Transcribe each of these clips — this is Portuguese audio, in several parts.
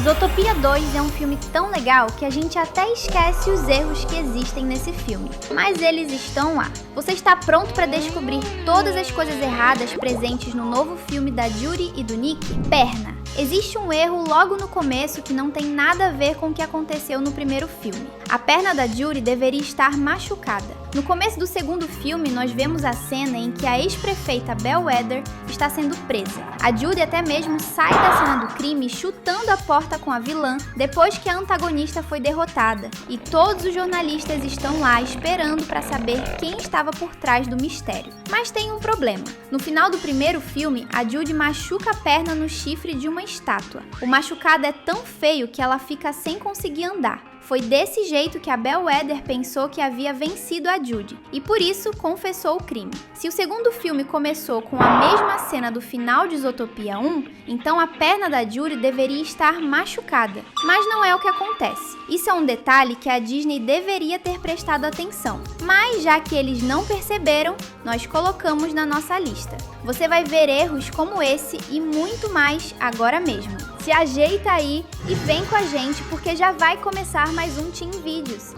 Zootopia 2 é um filme tão legal que a gente até esquece os erros que existem nesse filme, mas eles estão lá. Você está pronto para descobrir todas as coisas erradas presentes no novo filme da Judy e do Nick? Perna. Existe um erro logo no começo que não tem nada a ver com o que aconteceu no primeiro filme. A perna da Judy deveria estar machucada. No começo do segundo filme, nós vemos a cena em que a ex-prefeita Bellwether está sendo presa. A Judy até mesmo sai da cena do crime chutando a porta com a vilã depois que a antagonista foi derrotada. E todos os jornalistas estão lá esperando para saber quem estava por trás do mistério. Mas tem um problema. No final do primeiro filme, a Judy machuca a perna no chifre de uma estátua. O machucado é tão feio que ela fica sem conseguir andar. Foi desse jeito que a Bellwether pensou que havia vencido a Judy, e por isso confessou o crime. Se o segundo filme começou com a mesma cena do final de Zootopia 1, então a perna da Judy deveria estar machucada. Mas não é o que acontece. Isso é um detalhe que a Disney deveria ter prestado atenção. Mas já que eles não perceberam, nós colocamos na nossa lista. Você vai ver erros como esse e muito mais agora mesmo. Se ajeita aí e vem com a gente porque já vai começar mais um Team Vídeos.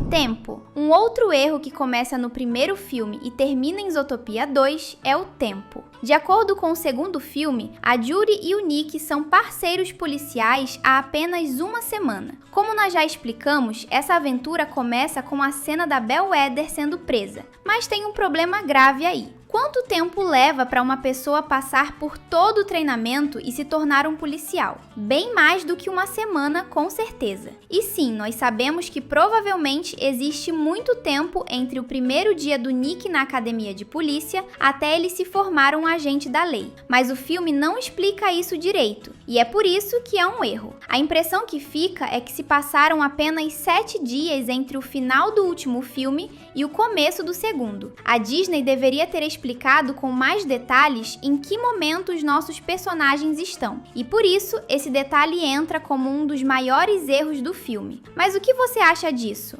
Tempo. Um outro erro que começa no primeiro filme e termina em Zootopia 2 é o tempo. De acordo com o segundo filme, a Judy e o Nick são parceiros policiais há apenas uma semana. Como nós já explicamos, essa aventura começa com a cena da Bellwether sendo presa. Mas tem um problema grave aí. Quanto tempo leva para uma pessoa passar por todo o treinamento e se tornar um policial? Bem mais do que uma semana, com certeza. E sim, nós sabemos que provavelmente existe muito tempo entre o primeiro dia do Nick na academia de polícia até ele se formar um agente da lei. Mas o filme não explica isso direito, e é por isso que é um erro. A impressão que fica é que se passaram apenas 7 dias entre o final do último filme e o começo do segundo. A Disney deveria ter explicado com mais detalhes em que momento os nossos personagens estão. E por isso, esse detalhe entra como um dos maiores erros do filme. Mas o que você acha disso?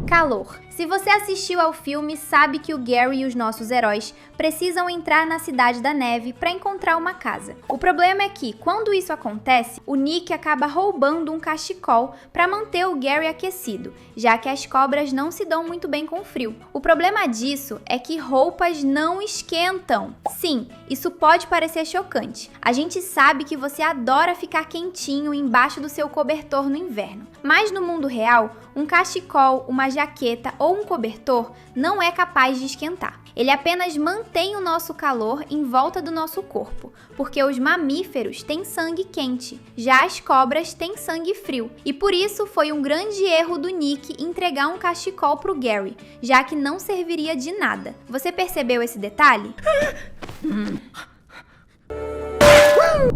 Calor. Se você assistiu ao filme, sabe que o Gary e os nossos heróis precisam entrar na Cidade da Neve para encontrar uma casa. O problema é que, quando isso acontece, o Nick acaba roubando um cachecol para manter o Gary aquecido, já que as cobras não se dão muito bem com frio. O problema disso é que roupas não esquentam. Sim, isso pode parecer chocante. A gente sabe que você adora ficar quentinho embaixo do seu cobertor no inverno. Mas no mundo real, um cachecol, uma jaqueta ou um cobertor não é capaz de esquentar. Ele apenas mantém o nosso calor em volta do nosso corpo, porque os mamíferos têm sangue quente, já as cobras têm sangue frio. E por isso foi um grande erro do Nick entregar um cachecol pro Gary, já que não serviria de nada. Você percebeu esse detalhe?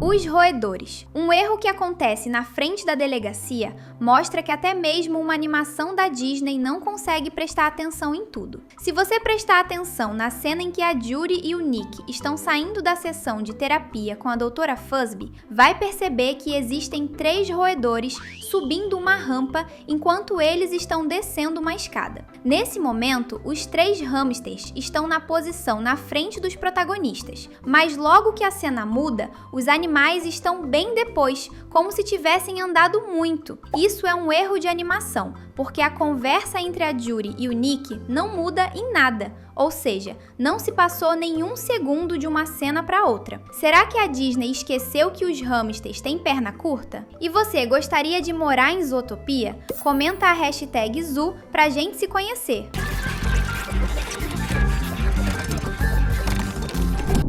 Os roedores. Um erro que acontece na frente da delegacia mostra que até mesmo uma animação da Disney não consegue prestar atenção em tudo. Se você prestar atenção na cena em que a Judy e o Nick estão saindo da sessão de terapia com a Doutora Fuzby, vai perceber que existem 3 roedores subindo uma rampa enquanto eles estão descendo uma escada. Nesse momento, os 3 hamsters estão na posição na frente dos protagonistas, mas logo que a cena muda, os animais estão bem depois, como se tivessem andado muito. Isso é um erro de animação, porque a conversa entre a Judy e o Nick não muda em nada, ou seja, não se passou nenhum segundo de uma cena para outra. Será que a Disney esqueceu que os hamsters têm perna curta? E você gostaria de morar em Zootopia? Comenta a hashtag Zoo pra gente se conhecer.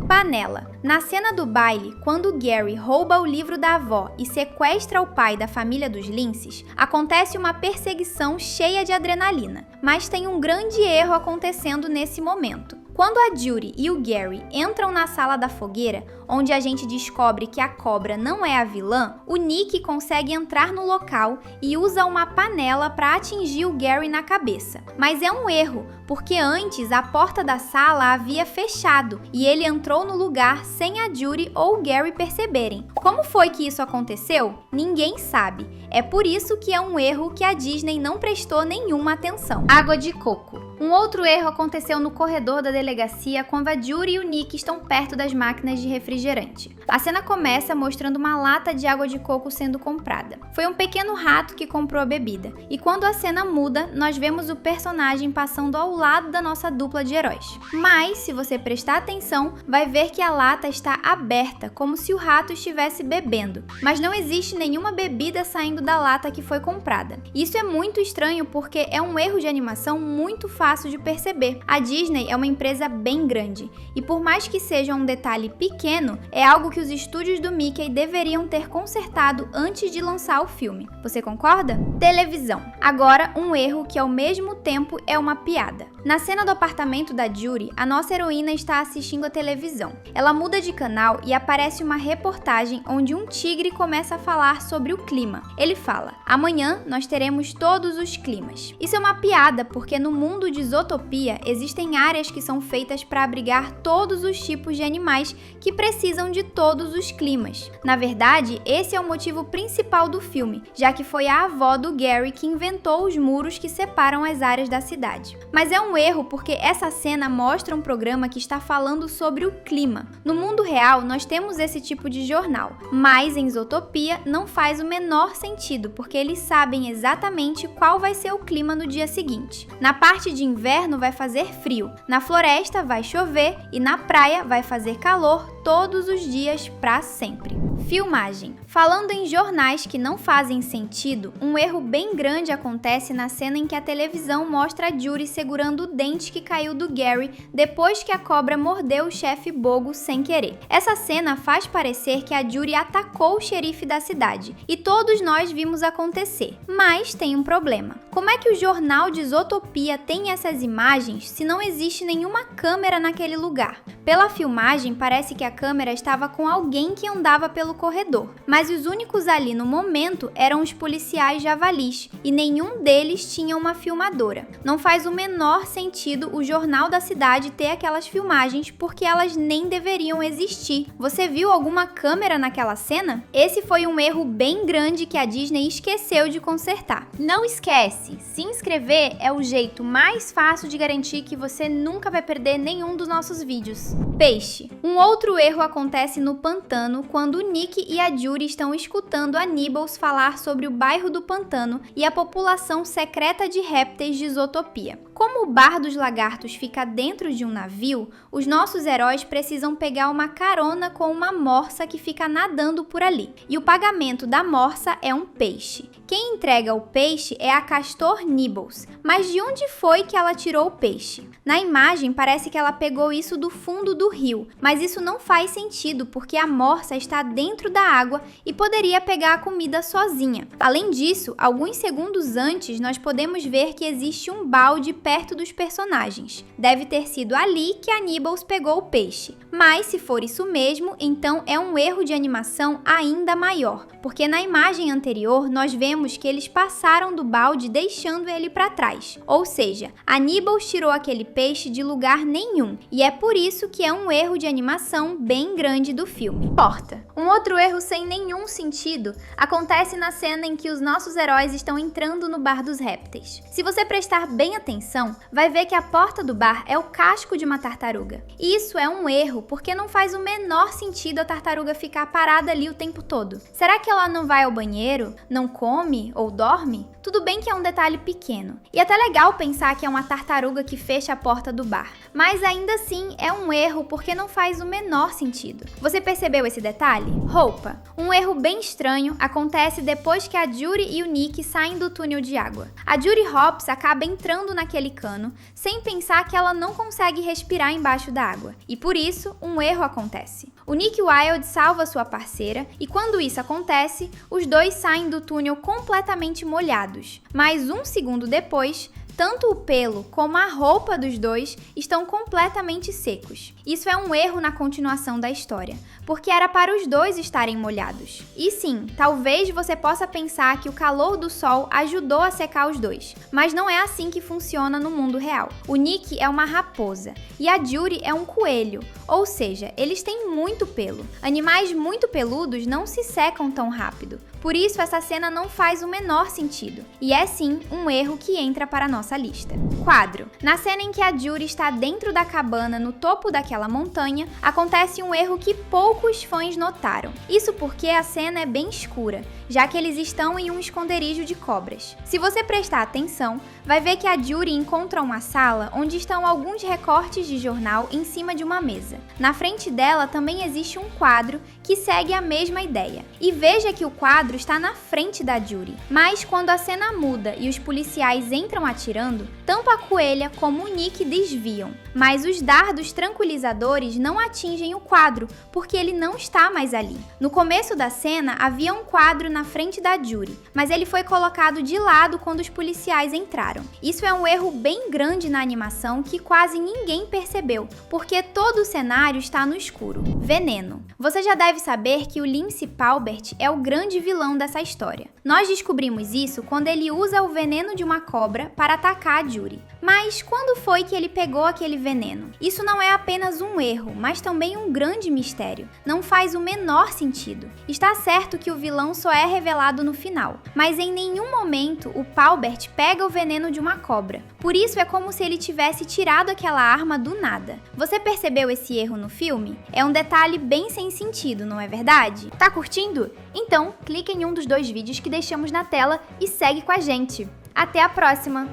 Panela. Na cena do baile, quando Gary rouba o livro da avó e sequestra o pai da família dos Linces, acontece uma perseguição cheia de adrenalina. Mas tem um grande erro acontecendo nesse momento. Quando a Judy e o Gary entram na sala da fogueira, onde a gente descobre que a cobra não é a vilã, o Nick consegue entrar no local e usa uma panela para atingir o Gary na cabeça. Mas é um erro, porque antes a porta da sala havia fechado e ele entrou no lugar sem a Judy ou o Gary perceberem. Como foi que isso aconteceu? Ninguém sabe. É por isso que é um erro que a Disney não prestou nenhuma atenção. Água de coco. Um outro erro aconteceu no corredor da delegacia quando a Judy e o Nick estão perto das máquinas de refrigerante. A cena começa mostrando uma lata de água de coco sendo comprada. Foi um pequeno rato que comprou a bebida. E quando a cena muda, nós vemos o personagem passando ao lado da nossa dupla de heróis. Mas, se você prestar atenção, vai ver que a lata está aberta, como se o rato estivesse bebendo. Mas não existe nenhuma bebida saindo da lata que foi comprada. Isso é muito estranho porque é um erro de animação muito fácil de perceber. A Disney é uma empresa bem grande, e por mais que seja um detalhe pequeno, é algo que os estúdios do Mickey deveriam ter consertado antes de lançar o filme. Você concorda? Televisão. Agora, um erro que ao mesmo tempo é uma piada. Na cena do apartamento da Judy, a nossa heroína está assistindo a televisão. Ela muda de canal e aparece uma reportagem onde um tigre começa a falar sobre o clima. Ele fala: "Amanhã nós teremos todos os climas." Isso é uma piada porque no mundo de Zootopia existem áreas que são feitas para abrigar todos os tipos de animais que precisam de todos os climas. Na verdade, esse é o motivo principal do filme, já que foi a avó do Gary que inventou os muros que separam as áreas da cidade. Mas é um erro porque essa cena mostra um programa que está falando sobre o clima. No mundo real, nós temos esse tipo de jornal, mas em Zootopia não faz o menor sentido, porque eles sabem exatamente qual vai ser o clima no dia seguinte. Na parte de inverno vai fazer frio, na floresta vai chover e na praia vai fazer calor todos os dias para sempre. Filmagem. Falando em jornais que não fazem sentido, um erro bem grande acontece na cena em que a televisão mostra a Judy segurando o dente que caiu do Gary depois que a cobra mordeu o chefe Bogo sem querer. Essa cena faz parecer que a Judy atacou o xerife da cidade, e todos nós vimos acontecer. Mas tem um problema. Como é que o jornal de Zootopia tem essas imagens se não existe nenhuma câmera naquele lugar? Pela filmagem, parece que a câmera estava com alguém que andava pelo corredor, mas os únicos ali no momento eram os policiais javalis, e nenhum deles tinha uma filmadora. Não faz o menor sentido o jornal da cidade ter aquelas filmagens, porque elas nem deveriam existir. Você viu alguma câmera naquela cena? Esse foi um erro bem grande que a Disney esqueceu de consertar. Não esquece, se inscrever é o jeito mais fácil de garantir que você nunca vai perder nenhum dos nossos vídeos. Peixe. Um outro erro acontece no pantano quando o Nick e a Judy estão escutando a Nibbles falar sobre o bairro do pantano e a população secreta de répteis de Zootopia. Como o bar dos lagartos fica dentro de um navio, os nossos heróis precisam pegar uma carona com uma morsa que fica nadando por ali. E o pagamento da morsa é um peixe. Quem entrega o peixe é a Castor Nibbles. Mas de onde foi que ela tirou o peixe? Na imagem parece que ela pegou isso do fundo do rio, mas isso não faz sentido porque a morsa está dentro da água e poderia pegar a comida sozinha. Além disso, alguns segundos antes nós podemos ver que existe um balde perto dos personagens. Deve ter sido ali que a Nibbles pegou o peixe. Mas se for isso mesmo, então é um erro de animação ainda maior, porque na imagem anterior nós vemos que eles passaram do balde deixando ele para trás. Ou seja, a Nibbles tirou aquele peixe de lugar nenhum, e é por isso que é um erro de animação bem grande do filme. Porta. Um outro erro sem nenhum sentido acontece na cena em que os nossos heróis estão entrando no bar dos répteis. Se você prestar bem atenção, vai ver que a porta do bar é o casco de uma tartaruga. E isso é um erro, porque não faz o menor sentido a tartaruga ficar parada ali o tempo todo. Será que ela não vai ao banheiro, não come ou dorme? Tudo bem que é um detalhe pequeno, e até legal pensar que é uma tartaruga que fecha a porta do bar, mas ainda assim é um erro porque não faz o menor sentido. Você percebeu esse detalhe? Roupa. Um erro bem estranho acontece depois que a Judy e o Nick saem do túnel de água. A Judy Hopps acaba entrando naquele cano sem pensar que ela não consegue respirar embaixo da água, e por isso um erro acontece. O Nick Wilde salva sua parceira e quando isso acontece, os dois saem do túnel completamente molhados. Mas um segundo depois, Tanto o pelo como a roupa dos dois estão completamente secos. Isso é um erro na continuação da história, porque era para os dois estarem molhados. E sim, talvez você possa pensar que o calor do sol ajudou a secar os dois, mas não é assim que funciona no mundo real. O Nick é uma raposa e a Judy é um coelho, ou seja, eles têm muito pelo. Animais muito peludos não se secam tão rápido. Por isso, essa cena não faz o menor sentido. E é sim um erro que entra para a nossa lista. Quadro. Na cena em que a Judy está dentro da cabana no topo daquela montanha, acontece um erro que poucos fãs notaram. Isso porque a cena é bem escura, já que eles estão em um esconderijo de cobras. Se você prestar atenção, vai ver que a Judy encontra uma sala onde estão alguns recortes de jornal em cima de uma mesa. Na frente dela também existe um quadro que segue a mesma ideia. E veja que o quadro está na frente da Judy. Mas quando a cena muda e os policiais entram atirando, tanto a coelha como o Nick desviam. Mas os dardos tranquilizadores não atingem o quadro, porque ele não está mais ali. No começo da cena havia um quadro na frente da Judy, mas ele foi colocado de lado quando os policiais entraram. Isso é um erro bem grande na animação que quase ninguém percebeu, porque todo o cenário está no escuro. Veneno. Você já deve saber que o Lince Palbert é o grande vilão dessa história. Nós descobrimos isso quando ele usa o veneno de uma cobra para atacar a Judy. Mas quando foi que ele pegou aquele veneno? Isso não é apenas um erro, mas também um grande mistério. Não faz o menor sentido. Está certo que o vilão só é revelado no final, mas em nenhum momento o Palbert pega o veneno de uma cobra. Por isso é como se ele tivesse tirado aquela arma do nada. Você percebeu esse erro no filme? É um detalhe bem sem sentido, não é verdade? Tá curtindo? Então, clique em um dos 2 vídeos que deixamos na tela e segue com a gente. Até a próxima!